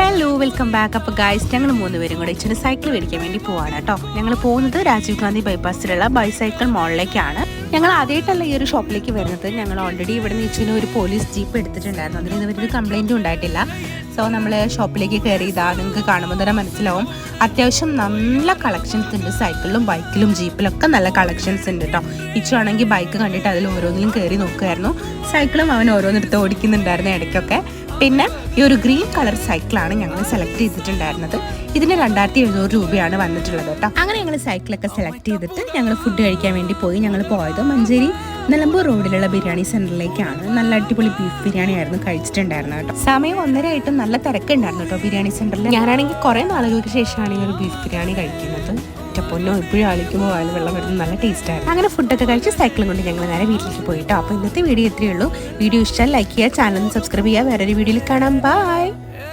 Hello welcome back. അപ്പോൾ guys ഞങ്ങൾ 3 പേരും കൂടെ ഇച്ചിരി സൈക്കിൾ മേടിക്കാൻ വേണ്ടി പോവാണ് കേട്ടോ. ഞങ്ങൾ പോകുന്നത് രാജീവ് ഗാന്ധി ബൈപ്പാസിലുള്ള ബൈസൈക്കിൾ മോളിലേക്കാണ്. ഞങ്ങൾ ആദ്യമായിട്ടല്ല ഈ ഒരു ഷോപ്പിലേക്ക് വരുന്നത്. ഞങ്ങൾ ഓൾറെഡി ഇവിടെ നിന്ന് ഇച്ചിരി ഒരു പോലീസ് ജീപ്പ് എടുത്തിട്ടുണ്ടായിരുന്നു. അതിന് ഇതുവരെ കംപ്ലൈൻറ്റും ഉണ്ടായിട്ടില്ല. സോ നമ്മൾ ഷോപ്പിലേക്ക് കയറിയതാ. നിങ്ങൾക്ക് കാണുമ്പോൾ തന്നെ മനസ്സിലാവും അത്യാവശ്യം നല്ല കളക്ഷൻസ് ഉണ്ട്. സൈക്കിളിലും ബൈക്കിലും ജീപ്പിലൊക്കെ നല്ല കളക്ഷൻസ് ഉണ്ട് കേട്ടോ. ഇച്ചുവാണെങ്കിൽ ബൈക്ക് കണ്ടിട്ട് അതിൽ ഓരോന്നിലും കയറി നോക്കുമായിരുന്നു. സൈക്കിളും അവൻ ഓരോന്നിടത്ത് ഓടിക്കുന്നുണ്ടായിരുന്നു ഇടയ്ക്കൊക്കെ. പിന്നെ ഈ ഒരു ഗ്രീൻ കളർ സൈക്കിളാണ് ഞങ്ങൾ സെലക്ട് ചെയ്തിട്ടുണ്ടായിരുന്നത്. ഇതിന് 2700 രൂപയാണ് വന്നിട്ടുള്ളത് കേട്ടോ. അങ്ങനെ ഞങ്ങൾ സൈക്കിളൊക്കെ സെലക്ട് ചെയ്തിട്ട് ഞങ്ങൾ ഫുഡ് കഴിക്കാൻ വേണ്ടി പോയി. ഞങ്ങൾ പോയത് മഞ്ചേരി നിലമ്പൂർ റോഡിലുള്ള ബിരിയാണി സെന്ററിലേക്കാണ്. നല്ല അടിപൊളി ബീഫ് ബിരിയാണി ആയിരുന്നു കഴിച്ചിട്ടുണ്ടായിരുന്നത് കേട്ടോ. സമയം 1:30 ആയിട്ടും നല്ല തിരക്കുണ്ടായിരുന്നു കേട്ടോ ബിരിയാണി സെന്ററിൽ. ഞാനാണെങ്കിൽ കുറേ നാളുകൾക്ക് ശേഷമാണ് ഈ ഒരു ബീഫ് ബിരിയാണി കഴിക്കുന്നത്. പൊന്നോ ഇപ്പോഴും ആളിക്കുമ്പോൾ വായിൽ വെള്ളം വരുന്നത് നല്ല ടേസ്റ്റായിരുന്നു. അങ്ങനെ ഫുഡൊക്കെ കഴിച്ച് സൈക്കിളും കൊണ്ട് ഞങ്ങൾ നേരെ വീട്ടിലേക്ക് പോയിട്ടോ. അപ്പോൾ ഇന്നത്തെ വീഡിയോ ഇത്രയേ ഉള്ളൂ. വീഡിയോ ഇഷ്ടം ലൈക്ക് ചെയ്യുക, ചാനൽ സബ്സ്ക്രൈബ് ചെയ്യുക. വേറൊരു വീഡിയോയിൽ കാണാം. ബൈ.